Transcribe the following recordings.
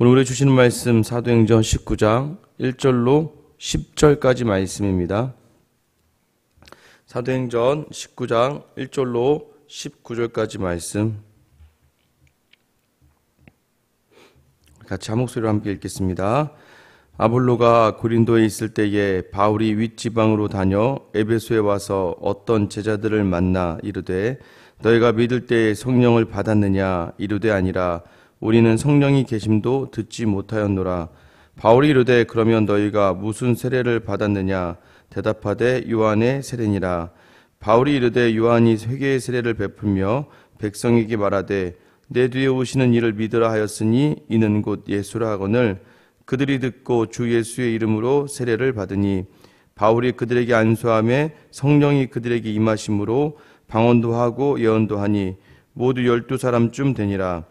오늘 우리 주시는 말씀 사도행전 19장 1절로 10절까지 말씀입니다. 사도행전 19장 1절로 19절까지 말씀 같이 한 목소리로 함께 읽겠습니다. 아볼로가 고린도에 있을 때에 바울이 윗지방으로 다녀 에베소에 와서 어떤 제자들을 만나 이르되 너희가 믿을 때에 성령을 받았느냐 이르되 아니라 우리는 성령이 계심도 듣지 못하였노라. 바울이 이르되 그러면 너희가 무슨 세례를 받았느냐 대답하되 요한의 세례니라. 바울이 이르되 요한이 회개의 세례를 베풀며 백성에게 말하되 내 뒤에 오시는 이를 믿으라 하였으니 이는 곧 예수라 하거늘 그들이 듣고 주 예수의 이름으로 세례를 받으니 바울이 그들에게 안수하며 성령이 그들에게 임하심으로 방언도 하고 예언도 하니 모두 12사람쯤 되니라.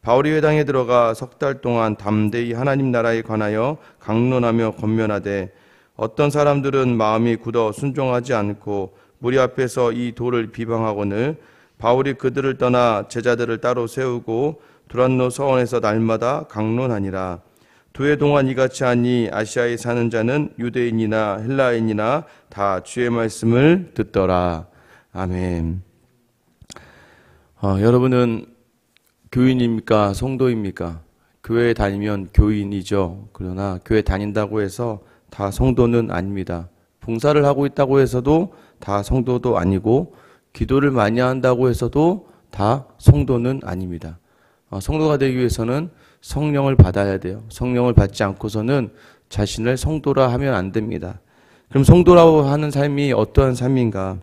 바울이 회당에 들어가 석 달 동안 담대히 하나님 나라에 관하여 강론하며 권면하되 어떤 사람들은 마음이 굳어 순종하지 않고 무리 앞에서 이 돌을 비방하거늘 바울이 그들을 떠나 제자들을 따로 세우고 두란노 서원에서 날마다 강론하니라. 두 해 동안 이같이 하니 아시아에 사는 자는 유대인이나 헬라인이나 다 주의 말씀을 듣더라. 아멘. 여러분은 교인입니까? 성도입니까? 교회에 다니면 교인이죠. 그러나 교회 다닌다고 해서 다 성도는 아닙니다. 봉사를 하고 있다고 해서도 다 성도도 아니고 기도를 많이 한다고 해서도 다 성도는 아닙니다. 성도가 되기 위해서는 성령을 받아야 돼요. 성령을 받지 않고서는 자신을 성도라 하면 안 됩니다. 그럼 성도라고 하는 삶이 어떠한 삶인가?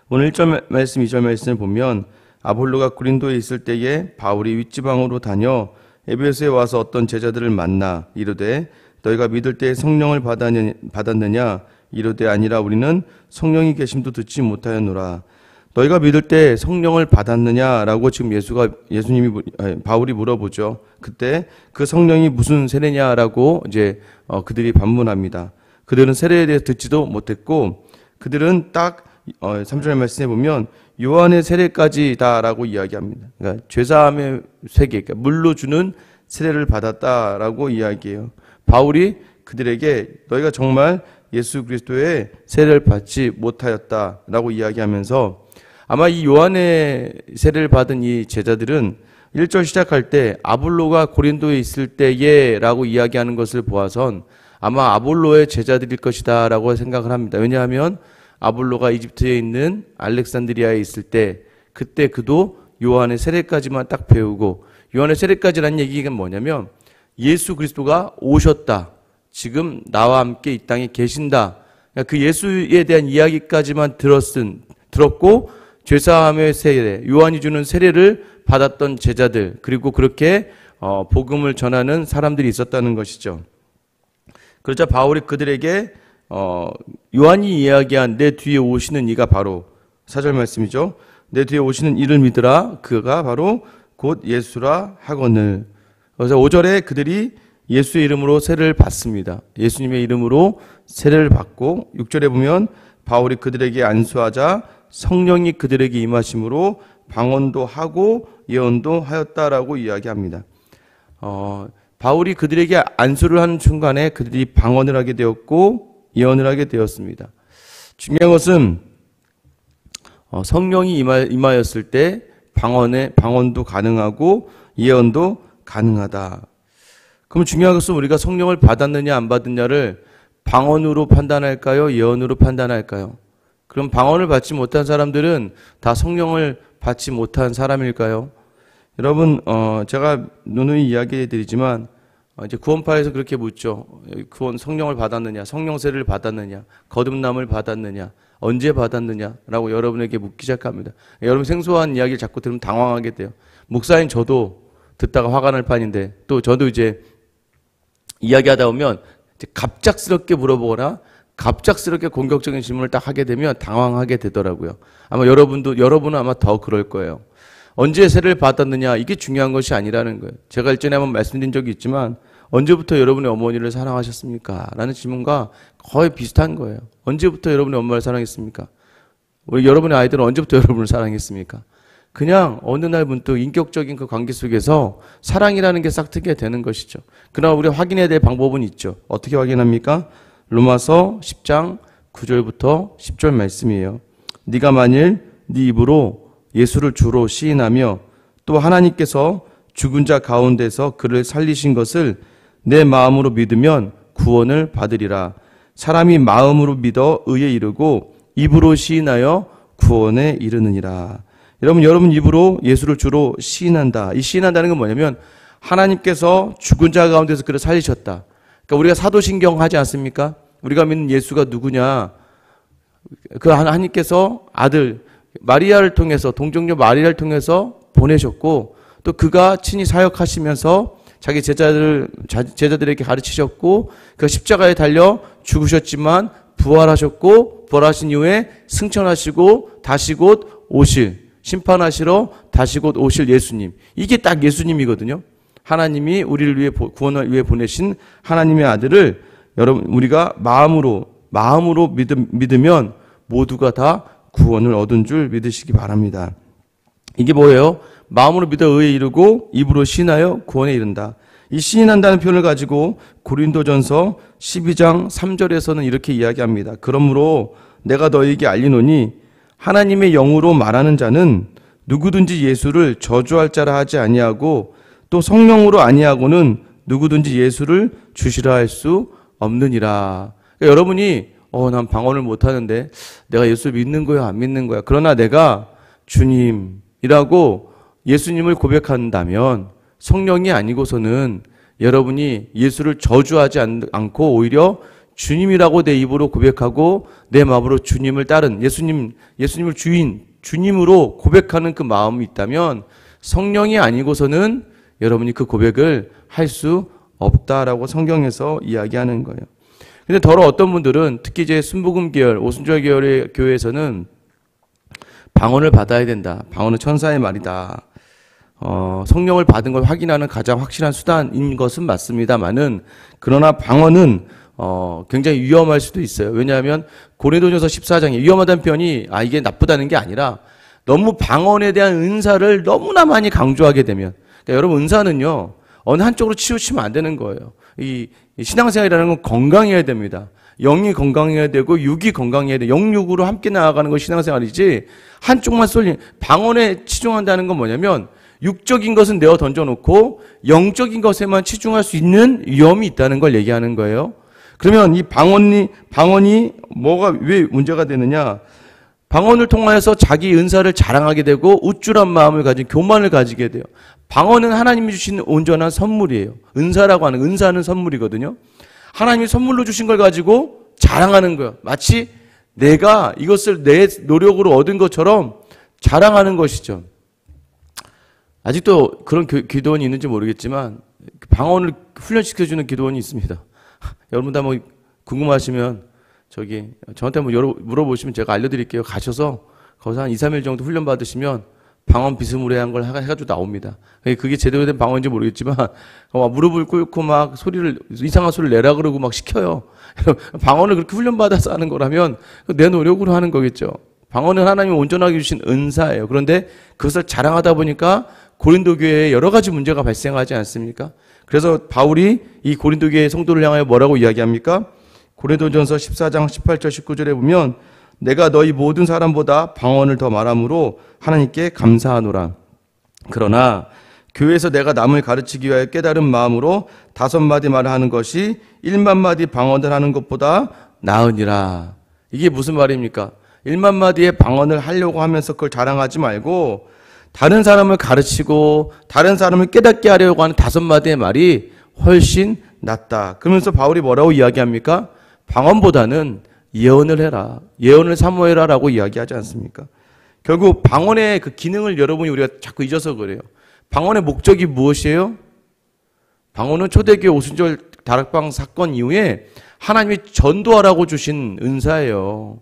오늘 1절 말씀, 2절 말씀을 보면 아볼로가 고린도에 있을 때에 바울이 윗지방으로 다녀 에베소에 와서 어떤 제자들을 만나 이르되 너희가 믿을 때에 성령을 받았느냐 이르되 아니라 우리는 성령이 계심도 듣지 못하였노라. 너희가 믿을 때 성령을 받았느냐라고 지금 바울이 물어보죠. 그때 그 성령이 무슨 세례냐라고 이제 그들이 반문합니다. 그들은 세례에 대해서 듣지도 못했고 그들은 딱 3절 말씀에 보면 요한의 세례까지다라고 이야기합니다. 그러니까 죄사함의 세계, 그러니까 물로 주는 세례를 받았다라고 이야기해요. 바울이 그들에게 너희가 정말 예수 그리스도의 세례를 받지 못하였다라고 이야기하면서 아마 이 요한의 세례를 받은 이 제자들은 1절 시작할 때 아볼로가 고린도에 있을 때에 라고 이야기하는 것을 보아선 아마 아볼로의 제자들일 것이다 라고 생각을 합니다. 왜냐하면 아볼로가 이집트에 있는 알렉산드리아에 있을 때 그때 그도 요한의 세례까지만 딱 배우고 요한의 세례까지라는 얘기가 뭐냐면 예수 그리스도가 오셨다. 지금 나와 함께 이 땅에 계신다. 그 예수에 대한 이야기까지만 들었고 죄사함의 세례, 요한이 주는 세례를 받았던 제자들 그리고 그렇게 복음을 전하는 사람들이 있었다는 것이죠. 그러자 바울이 그들에게 요한이 이야기한 내 뒤에 오시는 이가 바로 4절 말씀이죠. 내 뒤에 오시는 이를 믿으라. 그가 바로 곧 예수라 하거늘. 그래서 5절에 그들이 예수의 이름으로 세례를 받습니다. 예수님의 이름으로 세례를 받고 6절에 보면 바울이 그들에게 안수하자 성령이 그들에게 임하심으로 방언도 하고 예언도 하였다라고 이야기합니다. 바울이 그들에게 안수를 하는 순간에 그들이 방언을 하게 되었고 예언을 하게 되었습니다. 중요한 것은 성령이 임하였을 때 방언도 가능하고 예언도 가능하다. 그럼 중요한 것은 우리가 성령을 받았느냐 안 받았느냐를 방언으로 판단할까요? 예언으로 판단할까요? 그럼 방언을 받지 못한 사람들은 다 성령을 받지 못한 사람일까요? 여러분, 제가 누누이 이야기해 드리지만 이제 구원파에서 그렇게 묻죠. 성령을 받았느냐, 성령세를 받았느냐, 거듭남을 받았느냐, 언제 받았느냐라고 여러분에게 묻기 시작합니다. 여러분 생소한 이야기를 자꾸 들으면 당황하게 돼요. 목사인 저도 듣다가 화가 날 판인데 또 저도 이제 이야기하다 보면 갑작스럽게 물어보거나 갑작스럽게 공격적인 질문을 딱 하게 되면 당황하게 되더라고요. 아마 여러분은 아마 더 그럴 거예요. 언제 세례를 받았느냐 이게 중요한 것이 아니라는 거예요. 제가 일전에 한번 말씀드린 적이 있지만 언제부터 여러분의 어머니를 사랑하셨습니까? 라는 질문과 거의 비슷한 거예요. 언제부터 여러분의 엄마를 사랑했습니까? 우리 여러분의 아이들은 언제부터 여러분을 사랑했습니까? 그냥 어느 날 문득 인격적인 그 관계 속에서 사랑이라는 게 싹트게 되는 것이죠. 그러나 우리가 확인해야 될 방법은 있죠. 어떻게 확인합니까? 로마서 10장 9절부터 10절 말씀이에요. 네가 만일 네 입으로 예수를 주로 시인하며 또 하나님께서 죽은 자 가운데서 그를 살리신 것을 내 마음으로 믿으면 구원을 받으리라. 사람이 마음으로 믿어 의에 이르고 입으로 시인하여 구원에 이르느니라. 여러분 입으로 예수를 주로 시인한다. 이 시인한다는 건 뭐냐면 하나님께서 죽은 자 가운데서 그를 살리셨다. 그러니까 우리가 사도신경 하지 않습니까? 우리가 믿는 예수가 누구냐? 그 하나님께서 아들 마리아를 통해서 동정녀 마리아를 통해서 보내셨고 또 그가 친히 사역하시면서 자기 제자들에게 가르치셨고 그 십자가에 달려 죽으셨지만 부활하셨고 부활하신 이후에 승천하시고 다시 곧 오실 심판하시러 다시 곧 오실 예수님. 이게 딱 예수님이거든요. 하나님이 우리를 위해 구원을 위해 보내신 하나님의 아들을 여러분 우리가 마음으로 믿으면 모두가 다 구원을 얻은 줄 믿으시기 바랍니다. 이게 뭐예요? 마음으로 믿어 의에 이르고 입으로 시인하여 구원에 이른다. 이 시인한다는 표현을 가지고 고린도전서 12장 3절에서는 이렇게 이야기합니다. 그러므로 내가 너희에게 알리노니 하나님의 영으로 말하는 자는 누구든지 예수를 저주할 자라 하지 아니하고 또 성령으로 아니하고는 누구든지 예수를 주시라 할 수 없느니라. 그러니까 여러분이 난 방언을 못하는데 내가 예수를 믿는 거야 안 믿는 거야. 그러나 내가 주님이라고 예수님을 고백한다면 성령이 아니고서는 여러분이 예수를 저주하지 않고 오히려 주님이라고 내 입으로 고백하고 내 마음으로 주님을 따른 예수님을 주님으로 고백하는 그 마음이 있다면 성령이 아니고서는 여러분이 그 고백을 할 수 없다라고 성경에서 이야기하는 거예요. 근데 더러 어떤 분들은 특히 이제 순복음 계열, 오순절 계열의 교회에서는 방언을 받아야 된다. 방언은 천사의 말이다. 성령을 받은 걸 확인하는 가장 확실한 수단인 것은 맞습니다만은 그러나 방언은 굉장히 위험할 수도 있어요. 왜냐하면 고린도전서 14장에 위험하다는 표현이 이게 나쁘다는 게 아니라 너무 방언에 대한 은사를 너무나 많이 강조하게 되면 그러니까 여러분 은사는요 어느 한쪽으로 치우치면 안 되는 거예요. 이 신앙생활이라는 건 건강해야 됩니다. 영이 건강해야 되고 육이 건강해야 돼. 영육으로 함께 나아가는 것이 신앙생활이지 한쪽만 방언에 치중한다는 건 뭐냐면 육적인 것은 내어 던져놓고 영적인 것에만 치중할 수 있는 위험이 있다는 걸 얘기하는 거예요. 그러면 이 방언이 뭐가 왜 문제가 되느냐? 방언을 통하여서 자기 은사를 자랑하게 되고 우쭐한 마음을 가진 교만을 가지게 돼요. 방언은 하나님이 주신 온전한 선물이에요. 은사는 선물이거든요. 하나님이 선물로 주신 걸 가지고 자랑하는 거예요. 마치 내가 이것을 내 노력으로 얻은 것처럼 자랑하는 것이죠. 아직도 그런 기도원이 있는지 모르겠지만 방언을 훈련시켜주는 기도원이 있습니다. 여러분도 한번 궁금하시면 저한테 한번 물어보시면 제가 알려드릴게요. 가셔서 거기서 한 2, 3일 정도 훈련 받으시면 방언 비스무리한 걸 해가지고 나옵니다. 그게 제대로 된 방언인지 모르겠지만 무릎을 꿇고 막 이상한 소리를 내라 그러고 막 시켜요. 방언을 그렇게 훈련받아서 하는 거라면 내 노력으로 하는 거겠죠. 방언은 하나님이 온전하게 주신 은사예요. 그런데 그것을 자랑하다 보니까 고린도 교회에 여러 가지 문제가 발생하지 않습니까? 그래서 바울이 이 고린도 교회 성도를 향하여 뭐라고 이야기합니까? 고린도전서 14장 18절 19절에 보면 내가 너희 모든 사람보다 방언을 더 말함으로 하나님께 감사하노라. 그러나 교회에서 내가 남을 가르치기 위하여 깨달은 마음으로 5마디 말을 하는 것이 1만 마디 방언을 하는 것보다 나으니라. 이게 무슨 말입니까? 1만 마디의 방언을 하려고 하면서 그걸 자랑하지 말고 다른 사람을 가르치고 다른 사람을 깨닫게 하려고 하는 5마디의 말이 훨씬 낫다. 그러면서 바울이 뭐라고 이야기합니까? 방언보다는 예언을 해라. 예언을 사모해라 라고 이야기하지 않습니까? 결국 방언의 그 기능을 여러분이 우리가 자꾸 잊어서 그래요. 방언의 목적이 무엇이에요? 방언은 초대교회 오순절 다락방 사건 이후에 하나님이 전도하라고 주신 은사예요.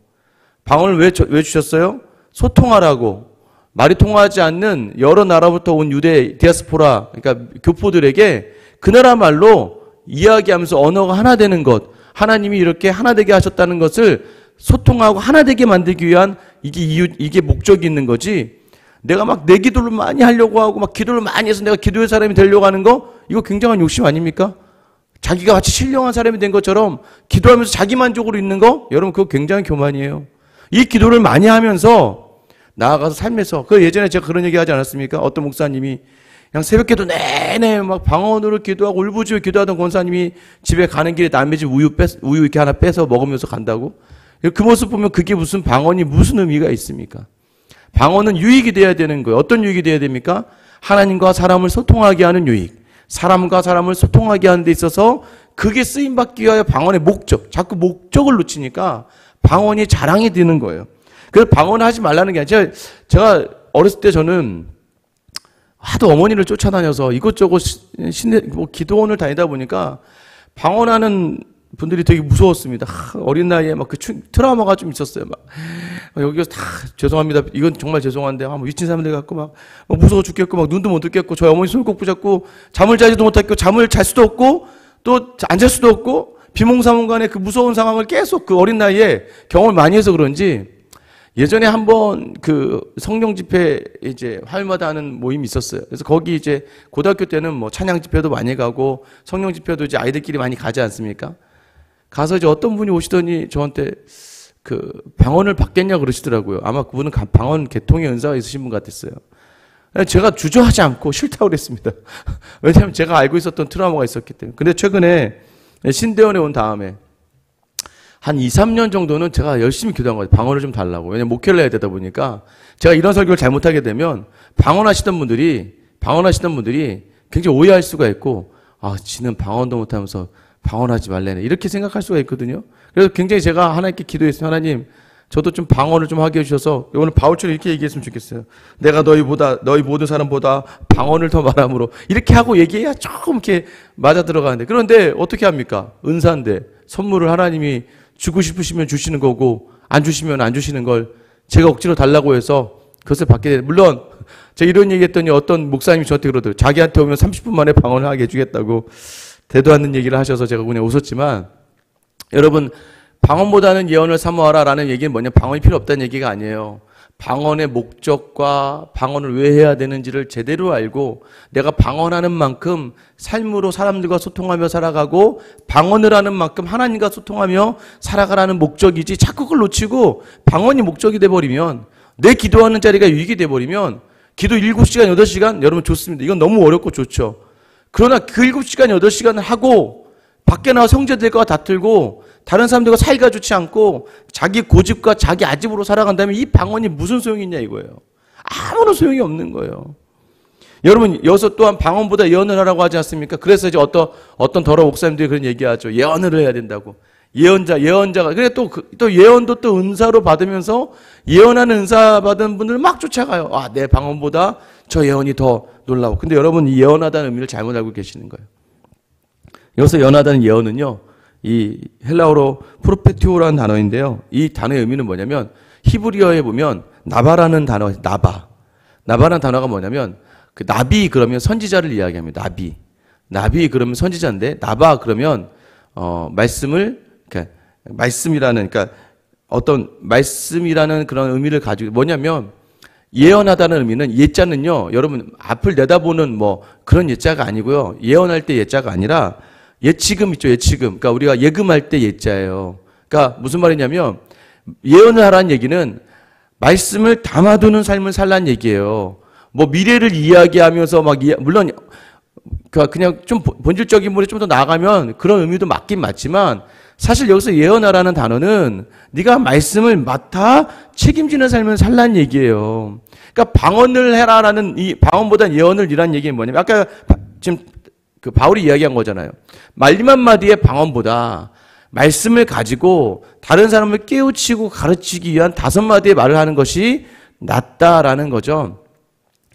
방언을 왜 주셨어요? 소통하라고. 말이 통하지 않는 여러 나라부터 온 유대 디아스포라, 그러니까 교포들에게 그 나라 말로 이야기하면서 언어가 하나 되는 것, 하나님이 이렇게 하나 되게 하셨다는 것을 소통하고 하나 되게 만들기 위한 이게 목적이 있는 거지. 내가 막 내 기도를 많이 하려고 하고 막 기도를 많이 해서 내가 기도의 사람이 되려고 하는 거 이거 굉장한 욕심 아닙니까? 자기가 마치 신령한 사람이 된 것처럼 기도하면서 자기 만족으로 있는 거 여러분 그거 굉장히 교만이에요. 이 기도를 많이 하면서 나아가서 삶에서 그 예전에 제가 그런 얘기 하지 않았습니까? 어떤 목사님이 그냥 새벽기도 내내 막 방언으로 기도하고 울부짖어 기도하던 권사님이 집에 가는 길에 남의 집 우유 이렇게 하나 빼서 먹으면서 간다고? 그 모습 보면 그게 무슨 방언이 무슨 의미가 있습니까? 방언은 유익이 돼야 되는 거예요. 어떤 유익이 돼야 됩니까? 하나님과 사람을 소통하게 하는 유익. 사람과 사람을 소통하게 하는 데 있어서 그게 쓰임받기 위하여 방언의 목적. 자꾸 목적을 놓치니까 방언이 자랑이 되는 거예요. 그래서 방언을 하지 말라는 게 아니라 제가 어렸을 때 저는 하도 어머니를 쫓아다녀서 이것저것 기도원을 다니다 보니까 방언하는 분들이 되게 무서웠습니다. 어린 나이에 막 그 트라우마가 좀 있었어요. 막 여기서 다 죄송합니다. 이건 정말 죄송한데 막 미친 사람들 갖고 막 무서워 죽겠고 막 눈도 못 뜨겠고 저희 어머니 손을 꼭 붙잡고 잠을 자지도 못했고 잠을 잘 수도 없고 또 안 잘 수도 없고 비몽사몽간에 그 무서운 상황을 계속 그 어린 나이에 경험을 많이 해서 그런지 예전에 한번 그 성령 집회 이제 화요일마다 하는 모임이 있었어요. 그래서 거기 이제 고등학교 때는 뭐 찬양 집회도 많이 가고 성령 집회도 이제 아이들끼리 많이 가지 않습니까? 가서 이제 어떤 분이 오시더니 저한테 그 방언을 받겠냐 그러시더라고요. 아마 그분은 방언 개통의 은사가 있으신 분 같았어요. 제가 주저하지 않고 싫다고 그랬습니다. 왜냐하면 제가 알고 있었던 트라우마가 있었기 때문에. 근데 최근에 신대원에 온 다음에 한 2, 3년 정도는 제가 열심히 기도한 거예요. 방언을 좀 달라고. 왜냐면 목회를 해야 되다 보니까 제가 이런 설교를 잘못하게 되면 방언하시던 분들이 굉장히 오해할 수가 있고 아, 지는 방언도 못하면서 방언하지 말래네. 이렇게 생각할 수가 있거든요. 그래서 굉장히 제가 하나님께 기도했어요. 하나님, 저도 좀 방언을 좀 하게 해주셔서 오늘 바울처럼 이렇게 얘기했으면 좋겠어요. 내가 너희 모든 사람보다 방언을 더 말함으로 이렇게 하고 얘기해야 조금 이렇게 맞아 들어가는데 그런데 어떻게 합니까? 은사인데 선물을 하나님이 주고 싶으시면 주시는 거고 안 주시면 안 주시는 걸 제가 억지로 달라고 해서 그것을 받게 되는 물론 제가 이런 얘기했더니 어떤 목사님이 저한테 그러더라고요. 자기한테 오면 30분 만에 방언을 하게 해주겠다고 대도 않는 얘기를 하셔서 제가 그냥 웃었지만 여러분 방언보다는 예언을 사모하라라는 얘기는 뭐냐 방언이 필요 없다는 얘기가 아니에요. 방언의 목적과 방언을 왜 해야 되는지를 제대로 알고 내가 방언하는 만큼 삶으로 사람들과 소통하며 살아가고 방언을 하는 만큼 하나님과 소통하며 살아가라는 목적이지 자꾸 그걸 놓치고 방언이 목적이 돼버리면 내 기도하는 자리가 유익이 돼버리면 기도 7시간, 8시간 여러분 좋습니다. 이건 너무 어렵고 좋죠. 그러나 그 7시간, 8시간을 하고 밖에 나와 형제들과 다툴고 다른 사람들과 사이가 좋지 않고 자기 고집과 자기 아집으로 살아간다면 이 방언이 무슨 소용이 있냐 이거예요. 아무런 소용이 없는 거예요. 여러분 여기서 또한 방언보다 예언을 하라고 하지 않습니까? 그래서 이제 어떤 더러운 목사님들이 그런 얘기하죠. 예언을 해야 된다고. 예언자가 그래 또 예언도 또 은사로 받으면서 예언하는 은사 받은 분들 막 쫓아가요. 아, 내 방언보다 저 예언이 더 놀라워. 근데 여러분 이 예언하다는 의미를 잘못 알고 계시는 거예요. 여기서 예언하다는 예언은요. 이 헬라어로 프로페티오라는 단어인데요. 이 단어의 의미는 뭐냐면 히브리어에 보면 나바라는 단어, 나바라는 단어가 뭐냐면 그 나비 그러면 선지자를 이야기합니다. 나비 그러면 선지자인데 나바 그러면 말씀이라는 그러니까 어떤 말씀이라는 그런 의미를 가지고 뭐냐면 예언하다는 의미는 예자는요. 여러분 앞을 내다보는 뭐 그런 예자가 아니고요. 예언할 때 예자가 아니라 예치금 있죠, 예치금. 그러니까 우리가 예금할 때 예자예요. 그러니까 무슨 말이냐면 예언을 하라는 얘기는 말씀을 담아두는 삶을 살라는 얘기예요. 뭐 미래를 이야기하면서 물론 그냥 좀 본질적인 분이 좀 더 나아가면 그런 의미도 맞긴 맞지만 사실 여기서 예언하라는 단어는 네가 말씀을 맡아 책임지는 삶을 살라는 얘기예요. 그러니까 방언을 해라라는 이 방언보다 예언을 이라는 얘기는 뭐냐면 아까 지금 그 바울이 이야기한 거잖아요. 말림 한마디의 방언보다 말씀을 가지고 다른 사람을 깨우치고 가르치기 위한 5마디의 말을 하는 것이 낫다라는 거죠.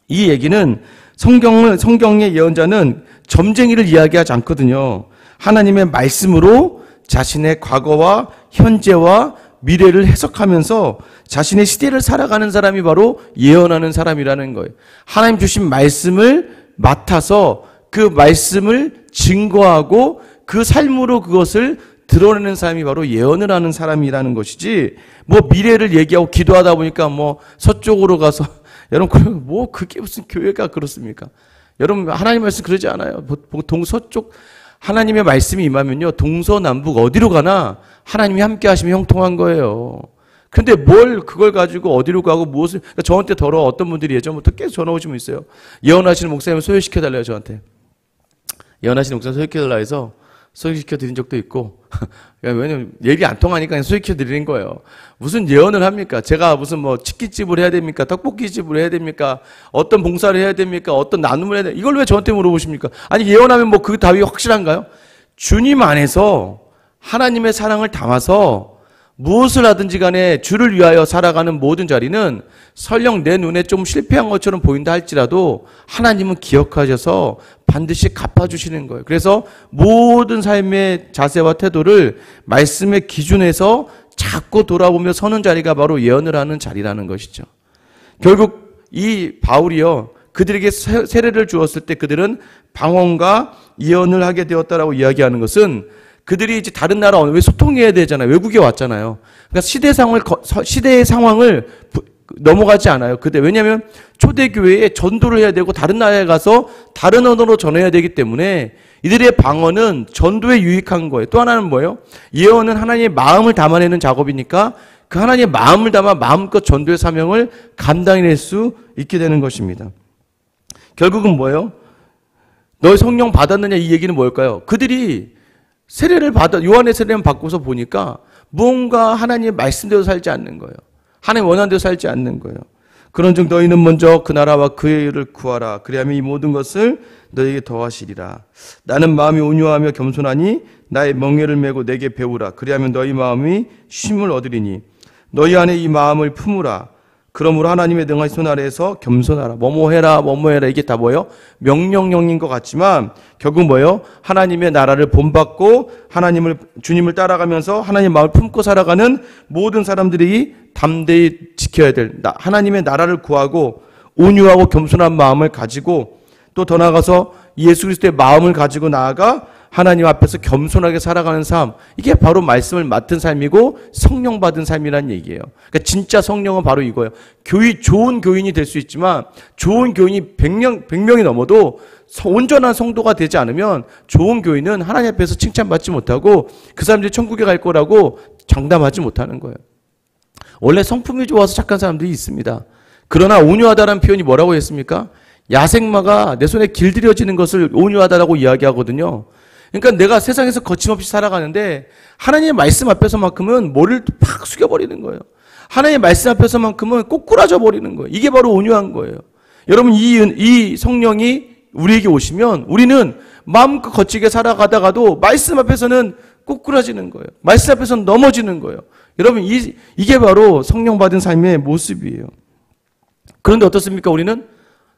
이 얘기는 성경의 예언자는 점쟁이를 이야기하지 않거든요. 하나님의 말씀으로 자신의 과거와 현재와 미래를 해석하면서 자신의 시대를 살아가는 사람이 바로 예언하는 사람이라는 거예요. 하나님 주신 말씀을 맡아서 그 말씀을 증거하고 그 삶으로 그것을 드러내는 사람이 바로 예언을 하는 사람이라는 것이지 뭐 미래를 얘기하고 기도하다 보니까 뭐 서쪽으로 가서 여러분, 그게 무슨 교회가 그렇습니까? 여러분, 하나님 말씀 그러지 않아요. 보통 서쪽 하나님의 말씀이 임하면요, 동서남북 어디로 가나 하나님이 함께 하시면 형통한 거예요. 근데 그걸 가지고 어디로 가고 무엇을, 그러니까 저한테 어떤 분들이 예전부터 계속 전화 오시면 있어요. 예언하시는 목사님을 소개시켜달래요, 저한테. 예언하시는 목사님 소개시켜달라 해서 소개시켜드린 적도 있고, 왜냐면 얘기 안 통하니까 그냥 소개시켜드리는 거예요. 무슨 예언을 합니까? 제가 무슨 치킨집을 해야 됩니까? 떡볶이집을 해야 됩니까? 어떤 봉사를 해야 됩니까? 어떤 나눔을 해야 됩니까? 이걸 왜 저한테 물어보십니까? 아니, 예언하면 그 답이 확실한가요? 주님 안에서 하나님의 사랑을 담아서 무엇을 하든지 간에 주를 위하여 살아가는 모든 자리는 설령 내 눈에 좀 실패한 것처럼 보인다 할지라도 하나님은 기억하셔서 반드시 갚아주시는 거예요. 그래서 모든 삶의 자세와 태도를 말씀의 기준에서 자꾸 돌아보며 서는 자리가 바로 예언을 하는 자리라는 것이죠. 결국 이 바울이요, 그들에게 세례를 주었을 때 그들은 방언과 예언을 하게 되었다라고 이야기하는 것은 그들이 이제 다른 나라 왜 소통해야 되잖아요. 외국에 왔잖아요. 그러니까 시대의 상황을 넘어가지 않아요. 왜냐하면 초대교회에 전도를 해야 되고 다른 나라에 가서 다른 언어로 전해야 되기 때문에 이들의 방언은 전도에 유익한 거예요. 또 하나는 뭐예요? 예언은 하나님의 마음을 담아내는 작업이니까 그 하나님의 마음을 담아 마음껏 전도의 사명을 감당해낼 수 있게 되는 것입니다. 결국은 뭐예요? 너 성령 받았느냐 이 얘기는 뭘까요? 그들이 요한의 세례를 받고서 보니까 무언가 하나님의 말씀대로 살지 않는 거예요. 하나님 원하는 대로 살지 않는 거예요. 그런즉 너희는 먼저 그 나라와 그의 의를 구하라. 그리하면 이 모든 것을 너희에게 더하시리라. 나는 마음이 온유하며 겸손하니 나의 멍에를 메고 내게 배우라. 그리하면 너희 마음이 쉼을 얻으리니 너희 안에 이 마음을 품으라. 그러므로 하나님의 능하신 손 아래에서 겸손하라. 뭐뭐 해라 이게 다 뭐예요? 명령형인 것 같지만 결국 뭐예요? 하나님의 나라를 본받고 주님을 따라가면서 하나님의 마음을 품고 살아가는 모든 사람들이 담대히 지켜야 될 하나님의 나라를 구하고 온유하고 겸손한 마음을 가지고 또 더 나아가서 예수 그리스도의 마음을 가지고 나아가 하나님 앞에서 겸손하게 살아가는 삶, 이게 바로 말씀을 맡은 삶이고 성령 받은 삶이라는 얘기예요. 그러니까 진짜 성령은 바로 이거예요. 좋은 교인이 될 수 있지만 좋은 교인이 100명이 넘어도 온전한 성도가 되지 않으면 좋은 교인은 하나님 앞에서 칭찬받지 못하고 그 사람들이 천국에 갈 거라고 장담하지 못하는 거예요. 원래 성품이 좋아서 착한 사람들이 있습니다. 그러나 온유하다라는 표현이 뭐라고 했습니까? 야생마가 내 손에 길들여지는 것을 온유하다라고 이야기하거든요. 그러니까 내가 세상에서 거침없이 살아가는데 하나님의 말씀 앞에서만큼은 머리를 팍 숙여버리는 거예요. 하나님의 말씀 앞에서만큼은 꼬꾸라져 버리는 거예요. 이게 바로 온유한 거예요. 여러분, 이 성령이 우리에게 오시면 우리는 마음껏 거칠게 살아가다가도 말씀 앞에서는 꼬꾸라지는 거예요. 말씀 앞에서는 넘어지는 거예요. 여러분, 이게 바로 성령 받은 삶의 모습이에요. 그런데 어떻습니까? 우리는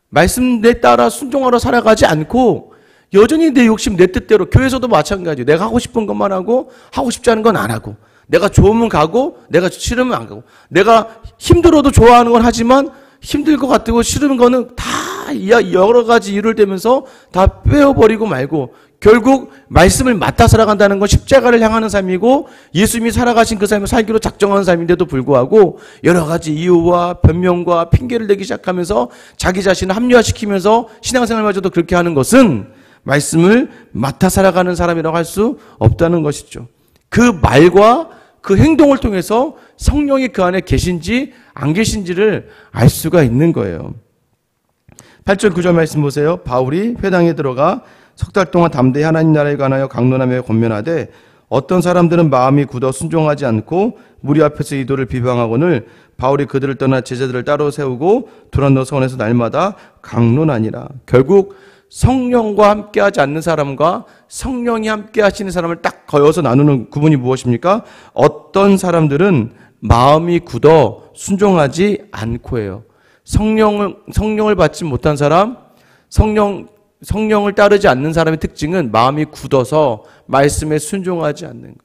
말씀에 따라 순종하러 살아가지 않고 여전히 내 욕심, 내 뜻대로, 교회에서도 마찬가지예요. 내가 하고 싶은 것만 하고 하고 싶지 않은 건 안 하고, 내가 좋으면 가고 내가 싫으면 안 가고, 내가 힘들어도 좋아하는 건 하지만 힘들 것 같고 싫은 거는 다 여러 가지 이유를 대면서 다 빼어버리고 말고, 결국 말씀을 맡아 살아간다는 건 십자가를 향하는 삶이고 예수님이 살아가신 그 삶을 살기로 작정한 삶인데도 불구하고 여러 가지 이유와 변명과 핑계를 대기 시작하면서 자기 자신을 합리화시키면서 신앙생활마저도 그렇게 하는 것은 말씀을 맡아 살아가는 사람이라고 할 수 없다는 것이죠. 그 말과 그 행동을 통해서 성령이 그 안에 계신지 안 계신지를 알 수가 있는 거예요. 8절 9절 말씀 보세요. 바울이 회당에 들어가 석 달 동안 담대히 하나님 나라에 관하여 강론하며 권면하되 어떤 사람들은 마음이 굳어 순종하지 않고 무리 앞에서 이도를 비방하거늘 바울이 그들을 떠나 제자들을 따로 세우고 두란노 성원에서 날마다 강론하니라. 결국 성령과 함께하지 않는 사람과 성령이 함께하시는 사람을 딱 거여서 나누는 구분이 무엇입니까? 어떤 사람들은 마음이 굳어 순종하지 않고예요. 성령을 받지 못한 사람, 성령을 따르지 않는 사람의 특징은 마음이 굳어서 말씀에 순종하지 않는 거예요.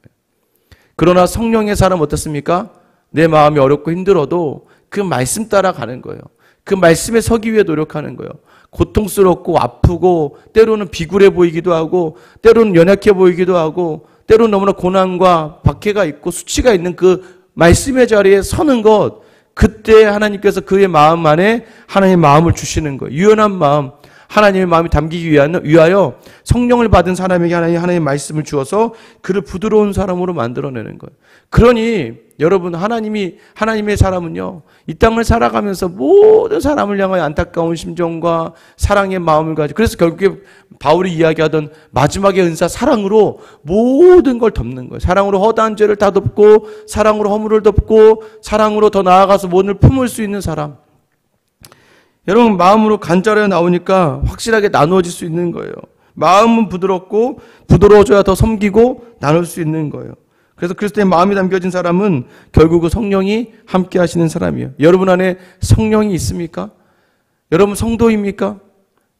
그러나 성령의 사람 어떻습니까? 내 마음이 어렵고 힘들어도 그 말씀 따라가는 거예요. 그 말씀에 서기 위해 노력하는 거예요. 고통스럽고 아프고 때로는 비굴해 보이기도 하고 때로는 연약해 보이기도 하고 때로는 너무나 고난과 박해가 있고 수치가 있는 그 말씀의 자리에 서는 것, 그때 하나님께서 그의 마음 안에 하나님의 마음을 주시는 거예요. 유연한 마음, 하나님의 마음이 담기기 위하여 성령을 받은 사람에게 하나님의 말씀을 주어서 그를 부드러운 사람으로 만들어내는 거예요. 그러니 여러분, 하나님의 사람은요, 이 땅을 살아가면서 모든 사람을 향하여 안타까운 심정과 사랑의 마음을 가지고, 그래서 결국에 바울이 이야기하던 마지막의 은사, 사랑으로 모든 걸 덮는 거예요. 사랑으로 허다한 죄를 다 덮고, 사랑으로 허물을 덮고, 사랑으로 더 나아가서 모든을 품을 수 있는 사람. 여러분, 마음으로 간절하게 나오니까 확실하게 나누어질 수 있는 거예요. 마음은 부드럽고, 부드러워져야 더 섬기고 나눌 수 있는 거예요. 그래서 그리스도의 마음이 담겨진 사람은 결국 그 성령이 함께 하시는 사람이에요. 여러분 안에 성령이 있습니까? 여러분 성도입니까?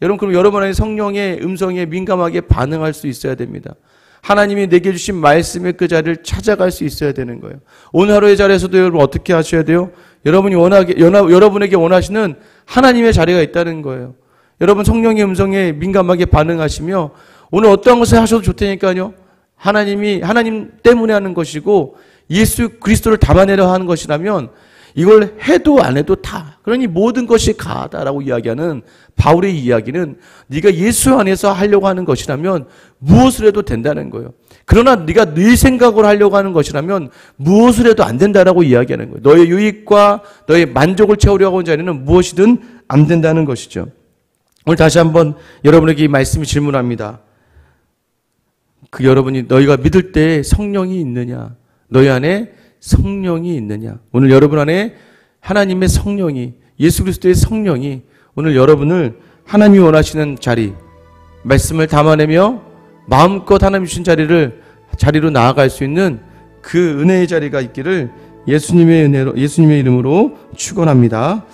여러분, 그럼 여러분 안에 성령의 음성에 민감하게 반응할 수 있어야 됩니다. 하나님이 내게 주신 말씀의 그 자리를 찾아갈 수 있어야 되는 거예요. 오늘 하루의 자리에서도 여러분 어떻게 하셔야 돼요? 여러분에게 원하시는 하나님의 자리가 있다는 거예요. 여러분 성령의 음성에 민감하게 반응하시며 오늘 어떠한 것을 하셔도 좋다니까요. 하나님 때문에 하는 것이고 예수 그리스도를 담아내려 하는 것이라면 이걸 해도 안 해도 다, 그러니 모든 것이 가하다라고 이야기하는 바울의 이야기는 네가 예수 안에서 하려고 하는 것이라면 무엇을 해도 된다는 거예요. 그러나 네가 네 생각으로 하려고 하는 것이라면 무엇을 해도 안 된다라고 이야기하는 거예요. 너의 유익과 너의 만족을 채우려고 하는 자리는 무엇이든 안 된다는 것이죠. 오늘 다시 한번 여러분에게 이 말씀이 질문합니다. 너희가 믿을 때 성령이 있느냐? 너희 안에 성령이 있느냐? 오늘 여러분 안에 하나님의 성령이, 예수 그리스도의 성령이 오늘 여러분을 하나님이 원하시는 자리, 말씀을 담아내며 마음껏 하나님 주신 자리로 나아갈 수 있는 그 은혜의 자리가 있기를 예수님의 이름으로 축원합니다.